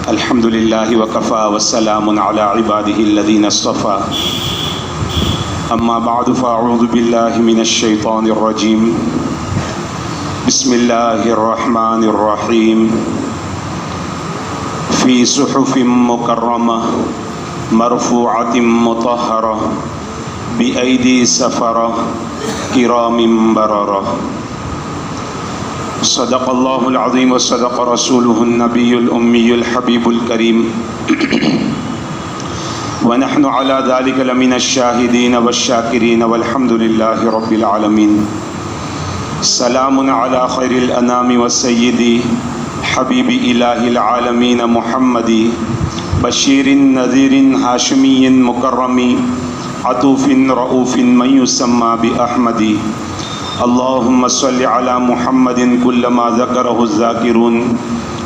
الحمد لله وكفى والسلام على عباده الذين اصطفى أما بعد فأعوذ بالله من الشيطان الرجيم بسم الله الرحمن الرحيم في صحف مكرمة مرفوعة مطهرة بأيدي سفرة كرام بررة صدق الله العظيم وصدق رسوله النبي الأمي الحبيب الكريم ونحن على ذلك لمن الشاهدين والشاكرين والحمد لله رب العالمين سلام على خير الأنام والسيد حبيب إله العالمين محمد بشير نذير هاشمي مكرم عطوف رؤوف من يسمى بأحمد اللهم صل على محمد كلما ذكره الذاكرون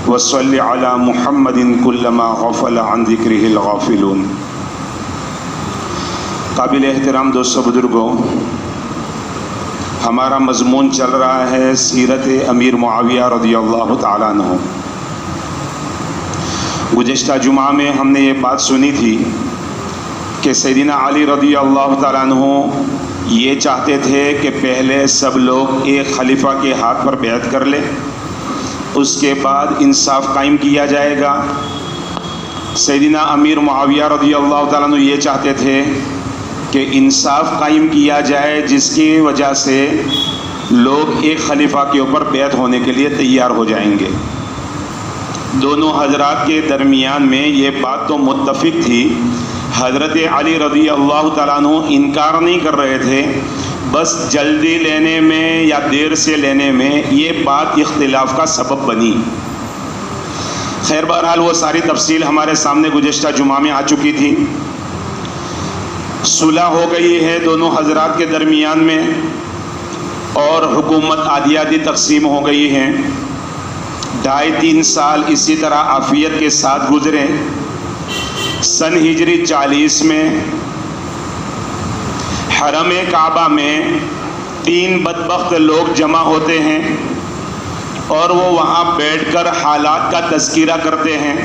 وصل على محمد كلما غفل عن ذكره الغافلون. قابل احترام دوستو بزرگوں، ہمارا مضمون چل رہا ہے سیرت امیر معاویہ رضی اللہ تعالیٰ عنہ. گزشتہ جمعہ میں ہم نے یہ بات سنی تھی کہ سیدنا علی رضی اللہ تعالیٰ عنہ یہ چاہتے تھے کہ پہلے سب لوگ ایک خلیفہ کے ہاتھ پر بیعت کر لے، اس کے بعد انصاف قائم کیا جائے گا. سیدنا امیر معاویہ رضی اللہ تعالیٰ عنہ یہ چاہتے تھے کہ انصاف قائم کیا جائے، جس کی وجہ سے لوگ ایک خلیفہ کے اوپر بیعت ہونے کے لیے تیار ہو جائیں گے. دونوں حضرات کے درمیان میں یہ بات تو متفق تھی. حضرت علی رضی اللہ تعالیٰ عنہ انکار نہیں کر رہے تھے، بس جلدی لینے میں یا دیر سے لینے میں یہ بات اختلاف کا سبب بنی. خیر بہرحال وہ ساری تفصیل ہمارے سامنے گزشتہ جمعہ میں آ چکی تھی. صلح ہو گئی ہے دونوں حضرات کے درمیان میں اور حکومت آدھی آدھی تقسیم ہو گئی ہے. 2.5-3 سال اسی طرح عافیت کے ساتھ گزرے. سن ہجری 40 میں حرم کعبہ میں 3 بدبخت لوگ جمع ہوتے ہیں اور وہ وہاں بیٹھ کر حالات کا تذکرہ کرتے ہیں.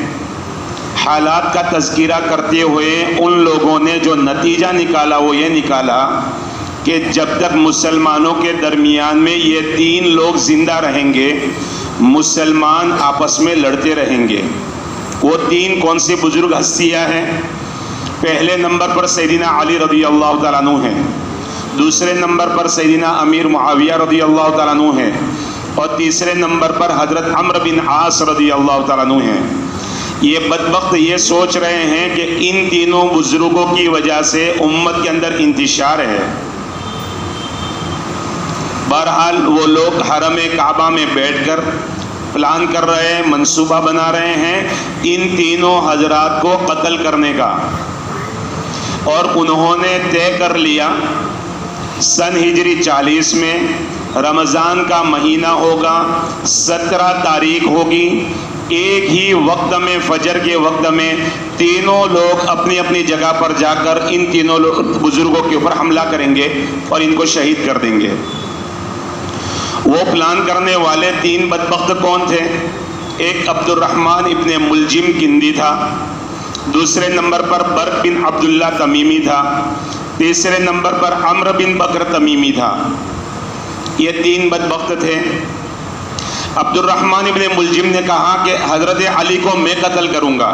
حالات کا تذکرہ کرتے ہوئے ان لوگوں نے جو نتیجہ نکالا وہ یہ نکالا کہ جب تک مسلمانوں کے درمیان میں یہ 3 لوگ زندہ رہیں گے، مسلمان آپس میں لڑتے رہیں گے. وہ 3 کون سی بزرگ ہستیاں ہیں؟ پہلے نمبر پر سیدنا علی رضی اللہ تعالیٰ عنہ ہیں، دوسرے نمبر پر سیدنا امیر معاویہ رضی اللہ تعالیٰ عنہ ہیں، اور تیسرے نمبر پر حضرت عمرو بن عاص رضی اللہ تعالیٰ عنہ ہیں. یہ بدبخت یہ سوچ رہے ہیں کہ ان تینوں بزرگوں کی وجہ سے امت کے اندر انتشار ہے. بہرحال وہ لوگ حرم کعبہ میں بیٹھ کر پلان کر رہے ہیں، منصوبہ بنا رہے ہیں ان تینوں حضرات کو قتل کرنے کا. اور انہوں نے طے کر لیا سن ہجری 40 میں رمضان کا مہینہ ہوگا، 17 تاریخ ہوگی. ایک ہی وقت میں فجر کے وقت میں تینوں لوگ اپنی اپنی جگہ پر جا کر ان تینوں بزرگوں کے اوپر حملہ کریں گے اور ان کو شہید کر دیں گے. وہ پلان کرنے والے 3 بدبخت کون تھے؟ ایک عبد الرحمن ابن ملجم کندی تھا، دوسرے نمبر پر برق بن عبداللہ تمیمی تھا، تیسرے نمبر پر عمرو بن بکر تمیمی تھا. یہ 3 بدبخت تھے. عبد الرحمن ابن ملجم نے کہا کہ حضرت علی کو میں قتل کروں گا،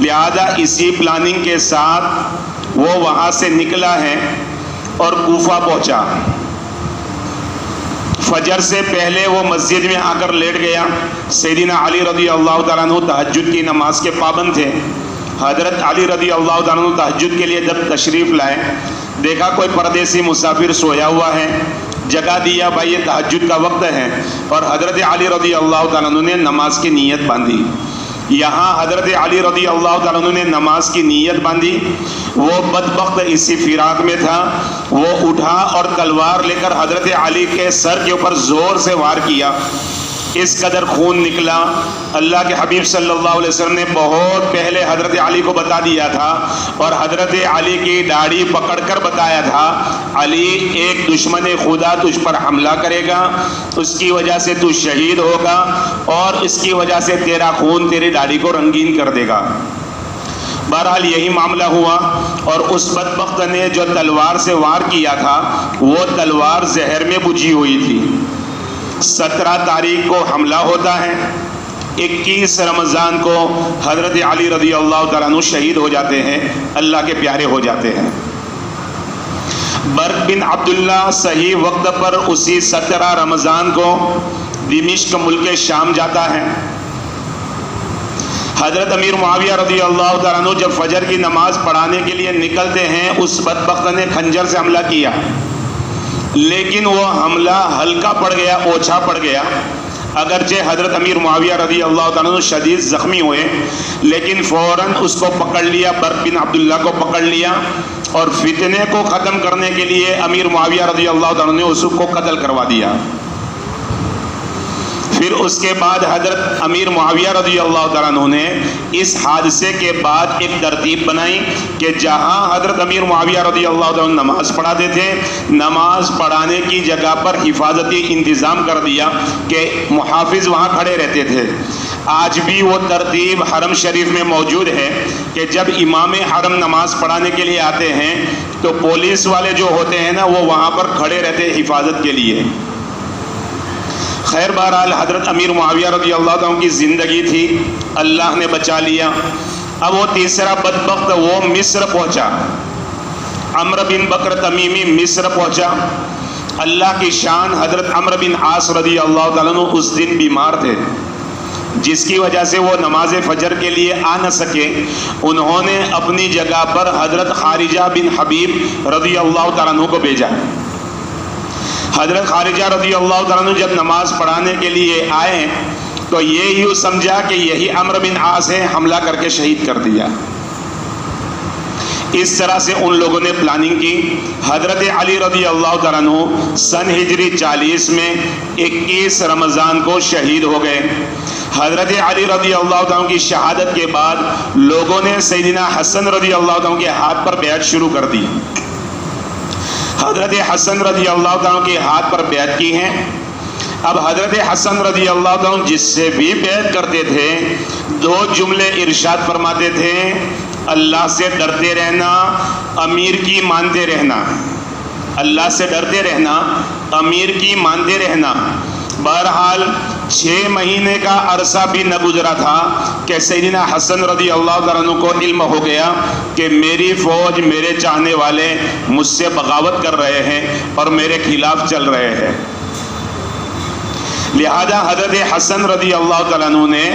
لہذا اسی پلاننگ کے ساتھ وہ وہاں سے نکلا ہے اور کوفہ پہنچا. فجر سے پہلے وہ مسجد میں آ کر لیٹ گیا. سیدنا علی رضی اللہ تعالیٰ عنہ تہجد کی نماز کے پابند تھے. حضرت علی رضی اللہ تعالیٰ عنہ تہجد کے لیے جب تشریف لائے، دیکھا کوئی پردیسی مسافر سویا ہوا ہے، جگہ دیا بھائی یہ تہجد کا وقت ہے، اور حضرت علی رضی اللہ تعالیٰ عنہ نے نماز کی نیت باندھی. یہاں حضرت علی رضی اللہ تعالیٰ عنہ نے نماز کی نیت باندھی. وہ بدبخت اسی فراق میں تھا، وہ اٹھا اور تلوار لے کر حضرت علی کے سر کے اوپر زور سے وار کیا. اس قدر خون نکلا. اللہ کے حبیب صلی اللہ علیہ وسلم نے بہت پہلے حضرت علی کو بتا دیا تھا اور حضرت علی کی داڑھی پکڑ کر بتایا تھا, علی ایک دشمن خدا تجھ پر حملہ کرے گا, اس کی وجہ سے تو شہید ہوگا اور اس کی وجہ سے تیرا خون تیری داڑھی کو رنگین کر دے گا. بہرحال یہی معاملہ ہوا اور اس بدبخت نے جو تلوار سے وار کیا تھا وہ تلوار زہر میں بجھی ہوئی تھی. 17 تاریخ کو حملہ ہوتا ہے, 21 رمضان کو حضرت علی رضی اللہ تعالیٰ عنہ شہید ہو جاتے ہیں, اللہ کے پیارے ہو جاتے ہیں. برق بن عبداللہ صحیح وقت پر اسی 17 رمضان کو دمشق ملک شام جاتا ہے. حضرت امیر معاویہ رضی اللہ تعالیٰ عنہ جب فجر کی نماز پڑھانے کے لیے نکلتے ہیں, اس بدبخت نے خنجر سے حملہ کیا, لیکن وہ حملہ ہلکا پڑ گیا, اوچھا پڑ گیا. اگرچہ حضرت امیر معاویہ رضی اللہ تعالیٰ عنہ شدید زخمی ہوئے, لیکن فوراً اس کو پکڑ لیا, برق بن عبداللہ کو پکڑ لیا اور فتنے کو ختم کرنے کے لیے امیر معاویہ رضی اللہ تعالیٰ عنہ نے اس کو قتل کروا دیا. پھر اس کے بعد حضرت امیر معاویہ رضی اللہ تعالیٰ عنہ نے اس حادثے کے بعد ایک ترتیب بنائی کہ جہاں حضرت امیر معاویہ رضی اللہ تعالیٰ عنہ نماز پڑھاتے تھے, نماز پڑھانے کی جگہ پر حفاظتی انتظام کر دیا کہ محافظ وہاں کھڑے رہتے تھے. آج بھی وہ ترتیب حرم شریف میں موجود ہے کہ جب امام حرم نماز پڑھانے کے لیے آتے ہیں تو پولیس والے جو ہوتے ہیں نا وہ وہاں پر کھڑے رہتے ہیں حفاظت کے لیے. خیر بہرحال حضرت امیر معاویہ رضی اللہ عنہ کی زندگی تھی, اللہ نے بچا لیا. اب وہ تیسرا بدبخت وہ مصر پہنچا, عمرو بن بکر تمیمی مصر پہنچا. اللہ کی شان, حضرت عمرو بن عاص رضی اللہ تعالیٰ عنہ اس دن بیمار تھے, جس کی وجہ سے وہ نماز فجر کے لیے آ نہ سکے. انہوں نے اپنی جگہ پر حضرت خارجہ بن حبیب رضی اللہ تعالیٰ عنہ کو بھیجا. حضرت خارجہ رضی اللہ تعالیٰ عنہ جب نماز پڑھانے کے لیے آئے تو یہ یوں سمجھا کہ یہی عمرو بن عاص ہے, حملہ کر کے شہید کر دیا. اس طرح سے ان لوگوں نے پلاننگ کی. حضرت علی رضی اللہ تعالیٰ عنہ سن ہجری 40 میں 21 رمضان کو شہید ہو گئے. حضرت علی رضی اللہ تعالیٰ عنہ کی شہادت کے بعد لوگوں نے سیدنا حسن رضی اللہ تعالیٰ عنہ کے ہاتھ پر بیعت شروع کر دی. حضرت حسن رضی اللہ تعالیٰ کے ہاتھ پر بیعت کی ہیں. اب حضرت حسن رضی اللہ تعالیٰ جس سے بھی بیعت کرتے تھے 2 جملے ارشاد فرماتے تھے, اللہ سے ڈرتے رہنا, امیر کی مانتے رہنا. اللہ سے ڈرتے رہنا, امیر کی مانتے رہنا. بہرحال 6 مہینے کا عرصہ بھی نہ گزرا تھا کہ سیدنا حسن رضی اللہ تعالیٰ عنہ کو علم ہو گیا کہ میری فوج, میرے چاہنے والے مجھ سے بغاوت کر رہے ہیں اور میرے خلاف چل رہے ہیں. لہذا حضرت حسن رضی اللہ تعالیٰ عنہ نے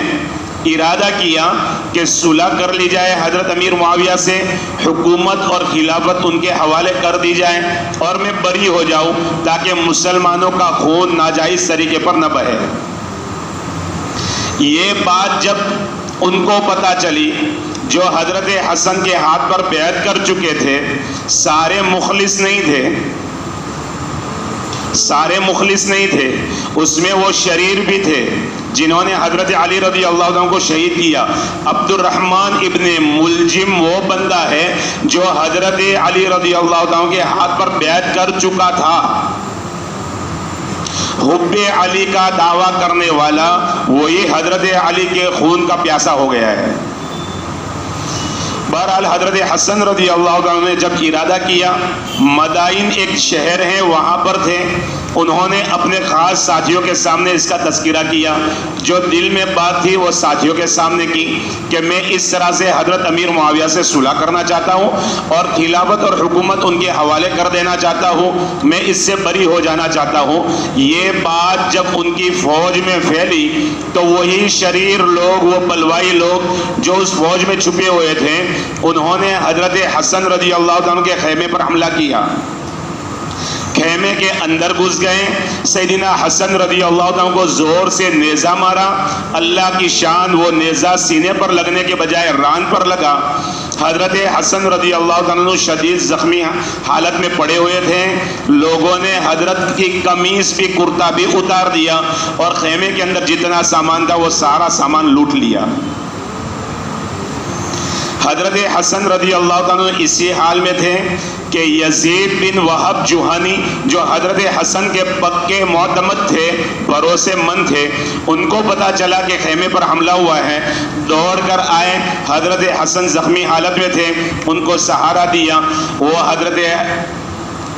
ارادہ کیا کہ صلح کر لی جائے حضرت امیر معاویہ سے, حکومت اور خلافت ان کے حوالے کر دی جائے اور میں بری ہو جاؤں تاکہ مسلمانوں کا خون ناجائز طریقے پر نہ بہے. یہ بات جب ان کو پتہ چلی, جو حضرت حسن کے ہاتھ پر بیعت کر چکے تھے, سارے مخلص نہیں تھے, سارے مخلص نہیں تھے, اس میں وہ شریر بھی تھے جنہوں نے حضرت علی رضی اللہ عنہ کو شہید کیا. عبد الرحمن ابن ملجم وہ بندہ ہے جو حضرت علی رضی اللہ عنہ کے ہاتھ پر بیعت کر چکا تھا. حب علی کا دعویٰ کرنے والا وہی حضرت علی کے خون کا پیاسا ہو گیا ہے. بہرحال حضرت حسن رضی اللہ عنہ نے جب ارادہ کیا, مدائن ایک شہر ہے وہاں پر تھے, انہوں نے اپنے خاص ساتھیوں کے سامنے اس کا تذکرہ کیا. جو دل میں بات تھی وہ ساتھیوں کے سامنے کی کہ میں اس طرح سے حضرت امیر معاویہ سے صلح کرنا چاہتا ہوں اور خلافت اور حکومت ان کے حوالے کر دینا چاہتا ہوں, میں اس سے بری ہو جانا چاہتا ہوں. یہ بات جب ان کی فوج میں پھیلی تو وہی شریر لوگ, وہ بلوائی لوگ جو اس فوج میں چھپے ہوئے تھے, انہوں نے حضرت حسن رضی اللہ عنہ کے خیمے پر حملہ کیا. خیمے کے اندر گھس گئے. سیدنا حسن رضی اللہ عنہ کو زور سے نیزہ مارا. اللہ کی شان، وہ نیزہ سینے پر لگنے کے بجائے ران پر لگا. حضرت حسن رضی اللہ عنہ شدید زخمی حالت میں پڑے ہوئے تھے. لوگوں نے حضرت کی قمیص بھی کرتا بھی اتار دیا اور خیمے کے اندر جتنا سامان تھا وہ سارا سامان لوٹ لیا. حضرت حسن رضی اللہ عنہ اسی حال میں تھے کہ یزید بن وہب جوہنی جو حضرت حسن کے پکے معتمد تھے، بھروسے مند تھے، ان کو پتا چلا کہ خیمے پر حملہ ہوا ہے. دوڑ کر آئے. حضرت حسن زخمی حالت میں تھے، ان کو سہارا دیا. وہ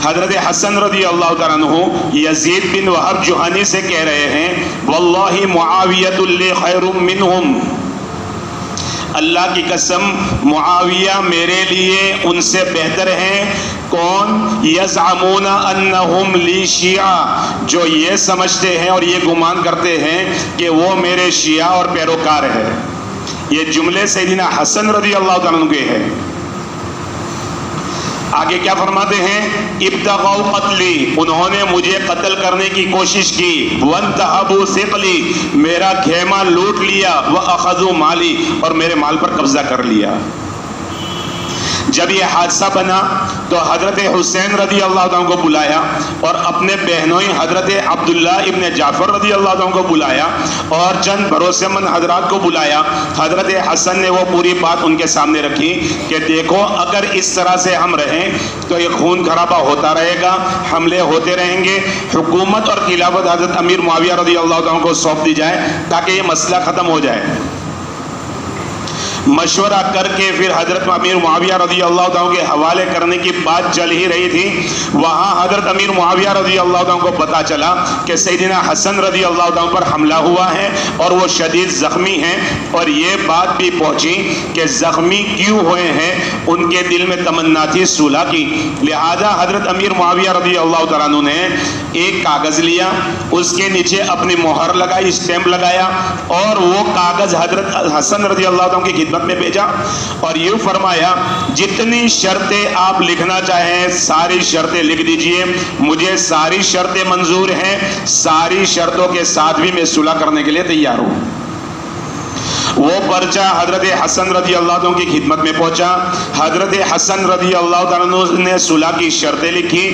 حضرت حسن رضی اللہ تعالیٰ عنہ یزید بن وہب جوہنی سے کہہ رہے ہیں واللہ معاویۃ لی خیر منہم، اللہ کی قسم معاویہ میرے لیے ان سے بہتر ہیں. کون؟ یزعمون انہم لی شیعہ، جو یہ سمجھتے ہیں اور یہ گمان کرتے ہیں کہ وہ میرے شیعہ اور پیروکار ہیں. یہ جملے سیدنا حسن رضی اللہ تعالیٰ عنہ کے ہیں. آگے کیا فرماتے ہیں؟ ابتغوا قتلی، انہوں نے مجھے قتل کرنے کی کوشش کی. وانتہبوا ثقلی، میرا خیمہ لوٹ لیا. واخذوا مالی، اور میرے مال پر قبضہ کر لیا. جب یہ حادثہ بنا تو حضرت حسین رضی اللہ عنہ کو بلایا اور اپنے بہنوئی حضرت عبداللہ ابن جعفر رضی اللہ عنہ کو بلایا اور چند بھروسے مند حضرات کو بلایا. حضرت حسن نے وہ پوری بات ان کے سامنے رکھی کہ دیکھو اگر اس طرح سے ہم رہیں تو یہ خون خرابہ ہوتا رہے گا، حملے ہوتے رہیں گے. حکومت اور خلافت حضرت امیر معاویہ رضی اللہ عنہ کو سونپ دی جائے تاکہ یہ مسئلہ ختم ہو جائے. مشورہ کر کے پھر حضرت امیر معاویہ رضی اللہ عنہ کے حوالے کرنے کی بات چل ہی رہی تھی. وہاں حضرت امیر معاویہ رضی اللہ عنہ کو پتا چلا کہ سیدنا حسن رضی اللہ عنہ پر حملہ ہوا ہے اور وہ شدید زخمی ہیں. اور یہ بات بھی پہنچی کہ زخمی کیوں ہوئے ہیں، ان کے دل میں تمنا تھی صلح کی. لہذا حضرت امیر معاویہ رضی اللہ تعالیٰ عنہ نے ایک کاغذ لیا، اس کے نیچے اپنی مہر لگائی، اسٹیمپ لگایا اور وہ کاغذ حضرت حسن رضی اللہ عنہ کی خدمت میں بھیجا اور یہ فرمایا جتنی شرطیں آپ لکھنا چاہیں ساری شرطیں لکھ دیجئے، مجھے ساری شرطیں منظور ہیں، ساری شرطوں کے ساتھ بھی میں صلح کرنے کے لیے تیار ہوں. وہ پرچہ حضرت حسن رضی اللہ عنہ کی خدمت میں پہنچا. حضرت حسن رضی اللہ تعالیٰ عنہ نے صلح کی شرطیں لکھی.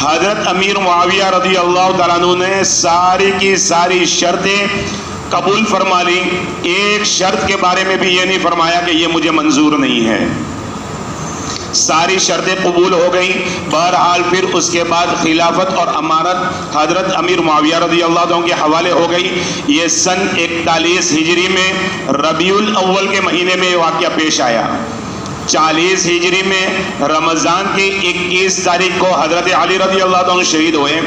حضرت امیر معاویہ رضی اللہ تعالیٰ عنہ نے ساری کی ساری شرطیں قبول فرما لی. ایک شرط کے بارے میں بھی یہ نہیں فرمایا کہ یہ مجھے منظور نہیں ہے. ساری شرطیں قبول ہو گئیں. بہرحال پھر اس کے بعد خلافت اور امارت حضرت امیر معاویہ رضی اللہ عنہ کے حوالے ہو گئی. یہ سن 41 ہجری میں ربیع الاول کے مہینے میں یہ واقعہ پیش آیا. 40 ہجری میں رمضان کی 21 تاریخ کو حضرت علی رضی اللہ عنہ شہید ہوئے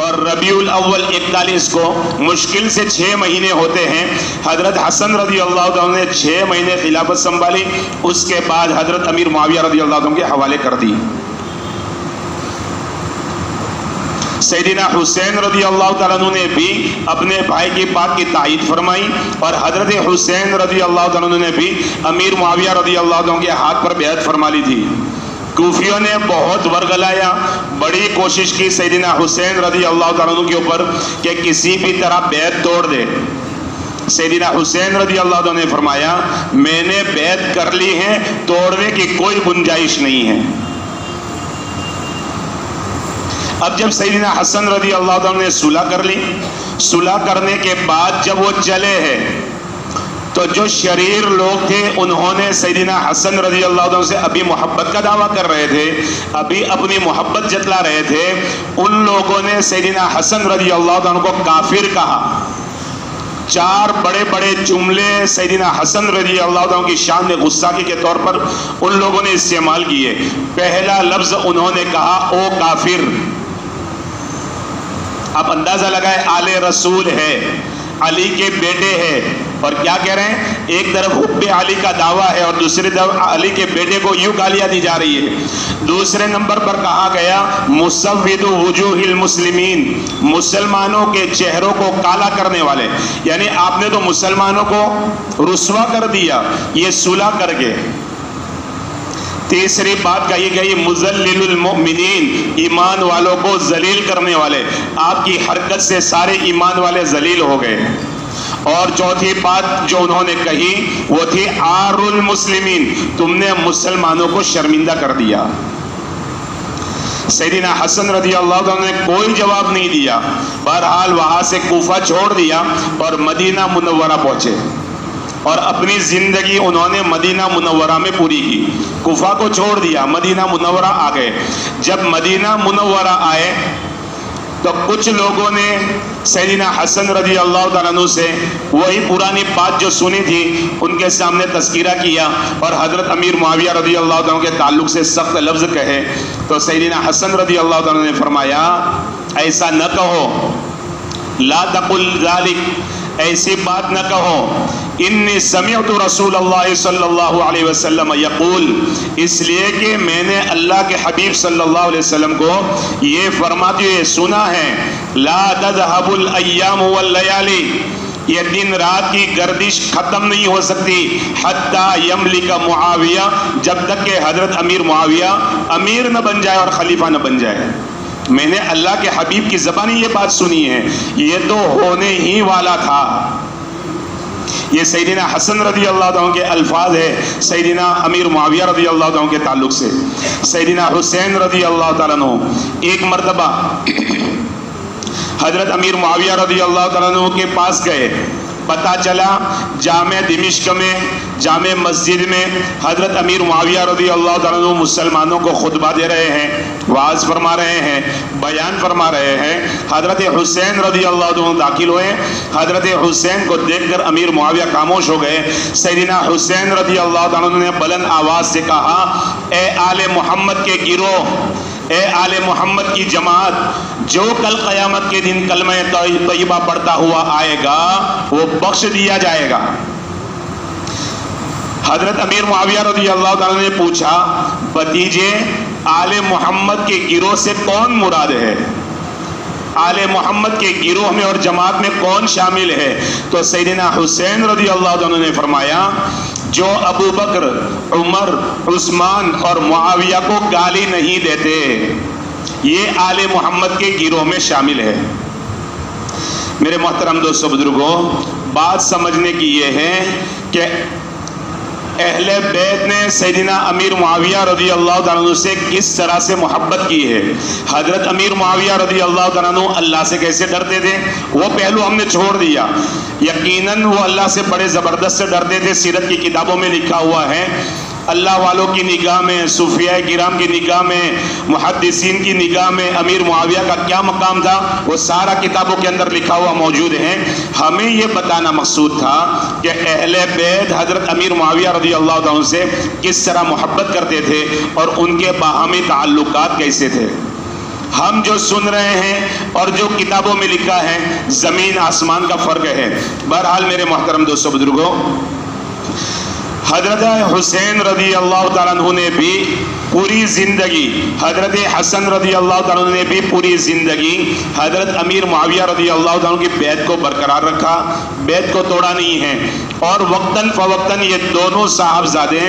اور ربیع الاول 41 کو مشکل سے 6 مہینے ہوتے ہیں. حضرت حسن رضی اللہ عنہ نے 6 مہینے خلافت سنبھالی. اس کے بعد حضرت امیر معاویہ رضی اللہ عنہ کے حوالے کر دی. سیدنا حسین رضی اللہ تعالیٰ عنہ نے بھی اپنے بھائی کی بات کی تائید فرمائی اور حضرت حسین رضی اللہ تعالیٰ عنہ نے بھی امیر معاویہ رضی اللہ عنہ کے ہاتھ پر بیعت فرما لی تھی. کوفیوں نے بہت ورگلایا، بڑی کوشش کی سیدنا حسین رضی اللہ تعالیٰ عنہ کے اوپر کہ کسی بھی طرح بیعت توڑ دے. سیدنا حسین رضی اللہ عنہ نے فرمایا میں نے بیعت کر لی ہے، توڑنے کی کوئی گنجائش نہیں ہے. اب جب سیدنا حسن رضی اللہ عنہ نے صلح کر لی، صلح کرنے کے بعد جب وہ چلے ہیں تو جو شریر لوگ تھے انہوں نے سیدنا حسن رضی اللہ عنہ سے ابھی محبت کا دعویٰ کر رہے تھے، ابھی اپنی محبت جتلا رہے تھے. ان لوگوں نے سیدنا حسن رضی اللہ عنہ کو کافر کہا. 4 بڑے بڑے جملے سیدنا حسن رضی اللہ عنہ کی شان میں غصاکی کے طور پر ان لوگوں نے استعمال کیے. پہلا لفظ انہوں نے کہا او کافر. آپ اندازہ لگائے آل رسول ہے، علی کے بیٹے ہیں اور کیا کہہ رہے ہیں؟ ایک طرف حب علی کا دعویٰ ہے اور دوسری طرف علی کے بیٹے کو یوں گالیاں دی جا رہی ہے. دوسرے نمبر پر کہا گیا مسود وجوہ المسلمین، مسلمانوں کے چہروں کو کالا کرنے والے. یعنی آپ نے تو مسلمانوں کو رسوا کر دیا یہ صلح کر کے. تیسری بات کہی گئی مذلل المؤمنین، ایمان والوں کو ذلیل کرنے والے، آپ کی حرکت سے سارے ایمان والے ذلیل ہو گئے۔ اور چوتھی بات جو انہوں نے کہی وہ تھی عار المسلمین، تم نے مسلمانوں کو شرمندہ کر دیا۔ سیدنا حسن رضی اللہ عنہ نے کوئی جواب نہیں دیا، بہرحال وہاں سے کوفہ چھوڑ دیا اور مدینہ منورہ پہنچے، اور اپنی زندگی انہوں نے مدینہ منورہ میں پوری کی۔ کوفہ کو چھوڑ دیا، مدینہ منورہ آ گئے۔ جب مدینہ منورہ آئے تو کچھ لوگوں نے سیدنا حسن رضی اللہ تعالیٰ عنہ سے وہی پرانی بات جو سنی تھی ان کے سامنے تذکرہ کیا، اور حضرت امیر معاویہ رضی اللہ تعالیٰ عنہ کے تعلق سے سخت لفظ کہے۔ تو سیدنا حسن رضی اللہ تعالیٰ عنہ نے فرمایا ایسا نہ کہو، لا تقل ذالک، ایسی بات نہ کہو، انی سمعت رسول اللہ صلی اللہ علیہ وسلم یقول، اس لیے کہ میں نے اللہ کے حبیب صلی اللہ علیہ وسلم کو یہ فرماتے ہوئے سنا ہے، لا تذهب الایام واللیالی، یہ دن رات کی گردش ختم نہیں ہو سکتی، حتی یملک معاویہ، جب تک کہ حضرت امیر معاویہ امیر نہ بن جائے اور خلیفہ نہ بن جائے۔ میں نے اللہ کے حبیب کی زبانی یہ بات سنی ہے، یہ تو ہونے ہی والا تھا۔ یہ سیدنا حسن رضی اللہ عنہ کے الفاظ ہے سیدنا امیر معاویہ رضی اللہ عنہ کے تعلق سے۔ سیدنا حسین رضی اللہ تعالیٰ عنہ ایک مرتبہ حضرت امیر معاویہ رضی اللہ تعالیٰ عنہ کے پاس گئے، پتہ چلا جامع دمشق میں، جامع مسجد میں حضرت امیر معاویہ رضی اللہ تعالیٰ عنہ مسلمانوں کو خطبہ دے رہے ہیں، وعظ فرما رہے ہیں، بیان فرما رہے ہیں۔ حضرت حسین رضی اللہ عنہ داخل ہوئے، حضرت حسین کو دیکھ کر امیر معاویہ خاموش ہو گئے۔ سیدنا حسین رضی اللہ تعالیٰ عنہ نے بلند آواز سے کہا، اے آل محمد کے گروہ، اے آل محمد کی جماعت، جو کل قیامت کے دن کلمہ طیبہ پڑھتا ہوا آئے گا وہ بخش دیا جائے گا۔ حضرت امیر معاویہ رضی اللہ تعالیٰ نے پوچھا، بھتیجے آل محمد کے گروہ سے کون مراد ہے؟ آل محمد کے گروہ میں اور جماعت میں کون شامل ہے؟ تو سیدنا حسین رضی اللہ عنہ نے فرمایا، جو ابو بکر، عمر، عثمان اور معاویہ کو گالی نہیں دیتے، یہ آل محمد کے گروہ میں شامل ہے۔ میرے محترم دوستو بزرگوں، بات سمجھنے کی یہ ہے کہ اہل بیت نے سیدنا امیر معاویہ رضی اللہ تعالیٰ عنہ سے کس طرح سے محبت کی ہے۔ حضرت امیر معاویہ رضی اللہ تعالیٰ عنہ اللہ سے کیسے ڈرتے تھے وہ پہلو ہم نے چھوڑ دیا۔ یقیناً وہ اللہ سے بڑے زبردست سے ڈرتے تھے، سیرت کی کتابوں میں لکھا ہوا ہے۔ اللہ والوں کی نگاہ میں، صوفیاء کرام کی نگاہ میں، محدثین کی نگاہ میں امیر معاویہ کا کیا مقام تھا وہ سارا کتابوں کے اندر لکھا ہوا موجود ہے۔ ہمیں یہ بتانا مقصود تھا کہ اہل بیت حضرت امیر معاویہ رضی اللہ عنہ سے کس طرح محبت کرتے تھے اور ان کے باہمی تعلقات کیسے تھے۔ ہم جو سن رہے ہیں اور جو کتابوں میں لکھا ہے زمین آسمان کا فرق ہے۔ بہرحال میرے محترم دوستو بزرگوں، حضرت حسین رضی اللہ تعالیٰ عنہ نے بھی پوری زندگی، حضرت حسن رضی اللہ تعالیٰ عنہ نے بھی پوری زندگی حضرت امیر معاویہ رضی اللہ تعالیٰ عنہ کی بیعت کو برقرار رکھا، بیعت کو توڑا نہیں ہے۔ اور وقتاً فوقتاً یہ دونوں صاحبزادے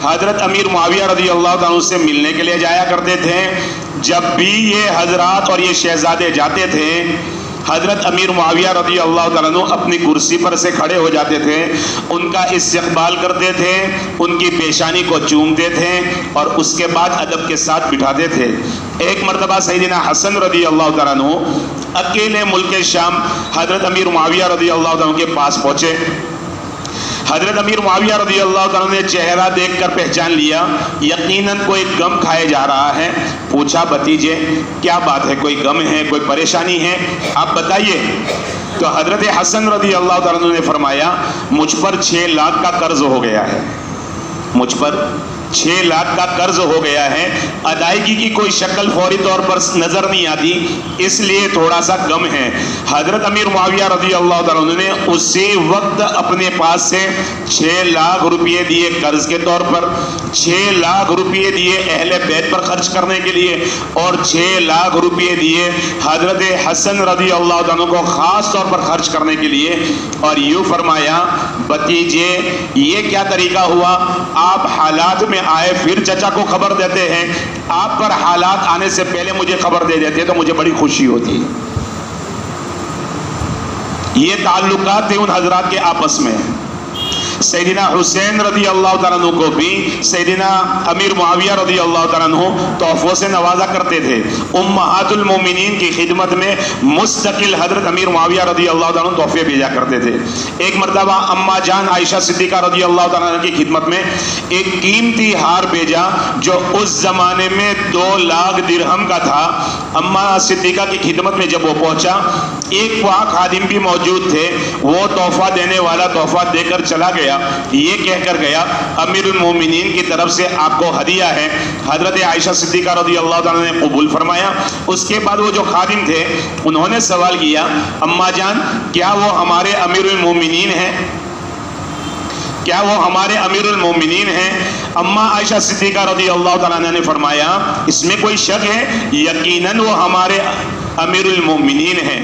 حضرت امیر معاویہ رضی اللہ تعالیٰ عنہ سے ملنے کے لیے جایا کرتے تھے۔ جب بھی یہ حضرات اور یہ شہزادے جاتے تھے، حضرت امیر معاویہ رضی اللہ تعالیٰ عنہ اپنی کرسی پر سے کھڑے ہو جاتے تھے، ان کا استقبال کرتے تھے، ان کی پیشانی کو چومتے تھے اور اس کے بعد ادب کے ساتھ بٹھاتے تھے۔ ایک مرتبہ سیدنا حسن رضی اللہ تعالیٰ عنہ اکیلے ملک شام حضرت امیر معاویہ رضی اللہ تعالیٰ عنہ کے پاس پہنچے۔ حضرت امیر معاویہ رضی اللہ تعالیٰ نے چہرہ دیکھ کر پہچان لیا، یقیناً کوئی غم کھائے جا رہا ہے۔ پوچھا، بھتیجے کیا بات ہے، کوئی غم ہے، کوئی پریشانی ہے، آپ بتائیے۔ تو حضرت حسن رضی اللہ تعالیٰ نے فرمایا، مجھ پر 6 لاکھ کا قرض ہو گیا ہے، مجھ پر 6 لاکھ کا قرض ہو گیا ہے، ادائیگی کی کوئی شکل فوری طور پر نظر نہیں آتی، اس لیے تھوڑا سا غم ہے۔ حضرت امیر معاویہ رضی اللہ تعالیٰ عنہ نے اسی وقت اپنے پاس سے 6 لاکھ روپئے دیے قرض کے طور پر، 6 لاکھ روپئے دیے اہل بیت پر خرچ کرنے کے لیے، اور 6 لاکھ روپئے دیے حضرت حسن رضی اللہ تعالیٰ عنہ کو خاص طور پر خرچ کرنے کے لیے، اور یوں فرمایا، بھتیجے یہ کیا طریقہ ہوا، آپ حالات میں میں آئے پھر چچا کو خبر دیتے ہیں، آپ پر حالات آنے سے پہلے مجھے خبر دے دیتے تو مجھے بڑی خوشی ہوتی ہے۔ یہ تعلقات تھے ان حضرات کے آپس میں۔ سیدنا حسین رضی اللہ تعالیٰ عنہ کو بھی سیدنا امیر معاویہ رضی اللہ تعالیٰ عنہ تحفوں سے نوازا کرتے تھے۔ امہات المومنین کی خدمت میں مستقل حضرت امیر معاویہ رضی اللہ تعالیٰ عنہ تحفے بھیجا کرتے تھے۔ ایک مرتبہ اما جان عائشہ صدیقہ رضی اللہ تعالیٰ عنہ کی خدمت میں ایک قیمتی ہار بھیجا جو اس زمانے میں 2 لاکھ درہم کا تھا۔ اما صدیقہ کی خدمت میں جب وہ پہنچا، ایک پاک خادم بھی موجود تھے، وہ تحفہ دینے والا تحفہ دے کر چلا گیا، یہ کہہ کر گیا امیر المومنین کی طرف سے آپ کو ہدیہ ہے۔ حضرت عائشہ صدیقہ رضی اللہ تعالیٰ نے قبول فرمایا۔ اس کے بعد وہ جو خادم تھے انہوں نے سوال کیا، اما جان کیا وہ ہمارے امیر المومنین ہیں؟ کیا وہ ہمارے امیر المومنین ہیں؟ اما عائشہ صدیقہ رضی اللہ تعالیٰ نے فرمایا اس میں کوئی شک ہے؟ یقیناً وہ ہمارے امیر المومنین ہیں۔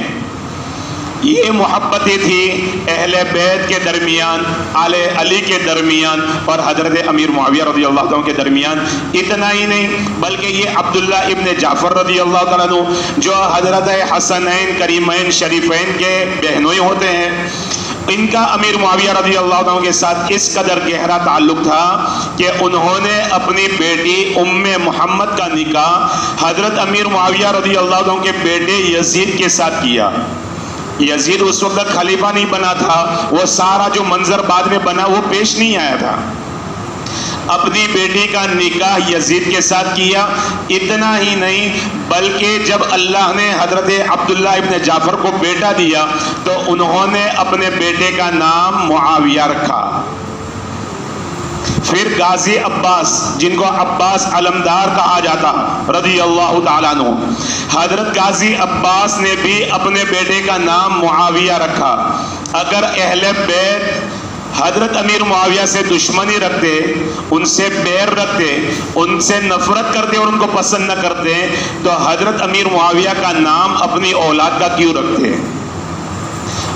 یہ محبتیں تھی اہل بیت کے درمیان، آل علی کے درمیان اور حضرت امیر معاویہ رضی اللہ عنہ کے درمیان۔ اتنا ہی نہیں بلکہ یہ عبداللہ ابن جعفر رضی اللہ تعالیٰ عنہ جو حضرت حسنین کریمین شریفین کے بہنوئی ہوتے ہیں، ان کا امیر معاویہ رضی اللہ عنہ کے ساتھ اس قدر گہرا تعلق تھا کہ انہوں نے اپنی بیٹی ام محمد کا نکاح حضرت امیر معاویہ رضی اللہ عنہ کے بیٹے یزید کے ساتھ کیا۔ یزید اس وقت خلیفہ نہیں بنا تھا، وہ سارا جو منظر بعد میں بنا وہ پیش نہیں آیا تھا۔ اپنی بیٹی کا نکاح یزید کے ساتھ کیا۔ اتنا ہی نہیں بلکہ جب اللہ نے حضرت عبداللہ ابن جعفر کو بیٹا دیا تو انہوں نے اپنے بیٹے کا نام معاویہ رکھا۔ پھر غازی عباس جن کو عباس علمدار کہا جاتا رضی اللہ تعالیٰ عنہ، حضرت غازی عباس نے بھی اپنے بیٹے کا نام معاویہ رکھا۔ اگر اہل بیت حضرت امیر معاویہ سے دشمنی رکھتے، ان سے بیر رکھتے، ان سے نفرت کرتے اور ان کو پسند نہ کرتے تو حضرت امیر معاویہ کا نام اپنی اولاد کا کیوں رکھتے؟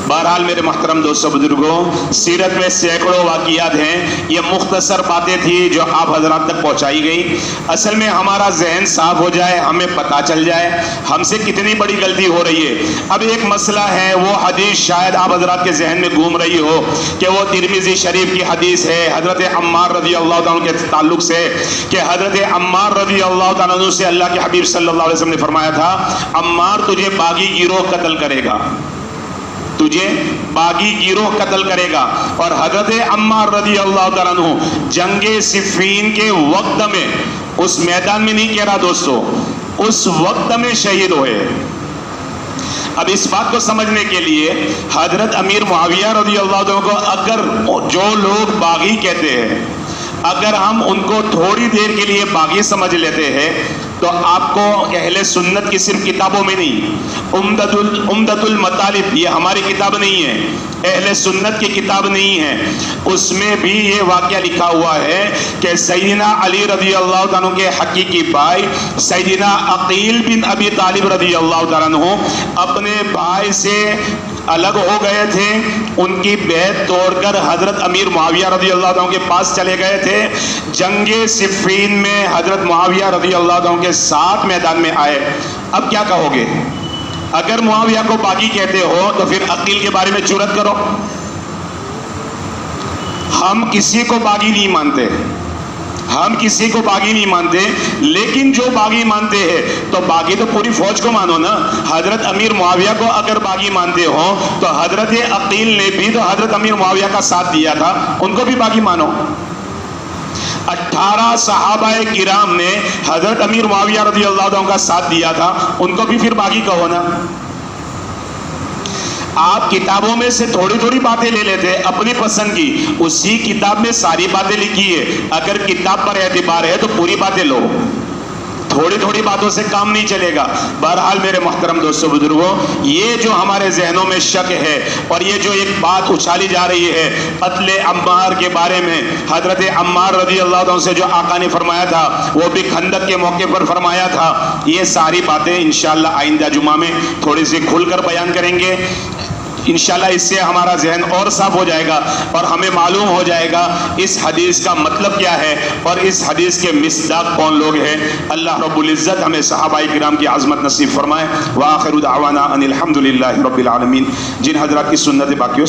بہرحال میرے محترم دوستو بزرگوں، سیرت میں سینکڑوں واقعات ہیں، یہ مختصر باتیں تھی جو آپ حضرات تک پہنچائی گئی۔ اصل میں ہمارا ذہن صاف ہو جائے، ہمیں پتہ چل جائے ہم سے کتنی بڑی غلطی ہو رہی ہے۔ اب ایک مسئلہ ہے، وہ حدیث شاید آپ حضرات کے ذہن میں گھوم رہی ہو کہ وہ ترمذی شریف کی حدیث ہے حضرت عمار رضی اللہ عنہ کے تعلق سے کہ حضرت عمار رضی اللہ عنہ سے اللہ کے حبیب صلی اللہ علیہ وسلم نے فرمایا تھا، عمار تجھے باغی گروہ قتل کرے گا، تجھے باغی گروہ قتل کرے گا۔ اور حضرت عمار رضی اللہ تعالیٰ عنہ جنگ صفین کے وقت میں، اس میدان میں نہیں کہہ رہا دوستو، اس وقت میں شہید ہوئے۔ اب اس بات کو سمجھنے کے لیے حضرت امیر معاویہ رضی اللہ عنہ کو اگر جو لوگ باغی کہتے ہیں، اگر ہم ان کو تھوڑی دیر کے لیے باغی سمجھ لیتے ہیں تو آپ کو اہل سنت کی صرف کتابوں میں نہیں، عمدۃ المطالب یہ ہماری کتاب نہیں ہے، اہل سنت کی کتاب نہیں ہے، اس میں بھی یہ واقعہ لکھا ہوا ہے کہ سیدنا علی رضی اللہ عنہ کے حقیقی بھائی سیدنا عقیل بن ابی طالب رضی اللہ عنہ اپنے بھائی سے الگ ہو گئے تھے، ان کی بیعت توڑ کر حضرت امیر معاویہ رضی اللہ عنہ کے پاس چلے گئے تھے۔ جنگ صفین میں حضرت معاویہ رضی اللہ عنہ کے ساتھ میدان میں آئے۔ اب کیا کہو گے؟ اگر معاویہ کو باغی کہتے ہو تو پھر عقیل کے بارے میں جرأت کرو۔ ہم کسی کو باغی نہیں مانتے، ہم کسی کو باغی نہیں مانتے، لیکن جو باغی مانتے ہیں تو باغی تو پوری فوج کو مانو نا۔ حضرت امیر معاویہ کو اگر باغی مانتے ہو تو حضرت عقیل نے بھی تو حضرت امیر معاویہ کا ساتھ دیا تھا، ان کو بھی باغی مانو۔ 18 صحابہ کرام نے حضرت امیر معاویہ رضی اللہ عنہ کا ساتھ دیا تھا، ان کو بھی پھر باغی کہو نا۔ آپ کتابوں میں سے تھوڑی تھوڑی باتیں لے لیتے اپنی پسند کی، اسی کتاب میں ساری باتیں لکھی ہے، اگر کتاب پر اعتبار ہے تو پوری باتیں لو، تھوڑی تھوڑی باتوں سے کام نہیں چلے گا۔ بہرحال میرے محترم دوستو بزرگوں، یہ جو ہمارے ذہنوں میں شک ہے اور یہ جو ایک بات اچھالی جا رہی ہے قتل عمار کے بارے میں، حضرت عمار رضی اللہ عنہ سے جو آقا نے فرمایا تھا وہ بھی خندق کے موقع پر فرمایا تھا، یہ ساری باتیں انشاءاللہ آئندہ جمعہ میں تھوڑی سی کھل کر بیان کریں گے۔ انشاءاللہ اس سے ہمارا ذہن اور صاف ہو جائے گا اور ہمیں معلوم ہو جائے گا اس حدیث کا مطلب کیا ہے اور اس حدیث کے مصداق کون لوگ ہیں۔ اللہ رب العزت ہمیں صحابہ کرام کی عظمت نصیب فرمائے۔ وآخر دعوانا ان الحمدللہ رب العالمین۔ جن حضرات کی سنت باقی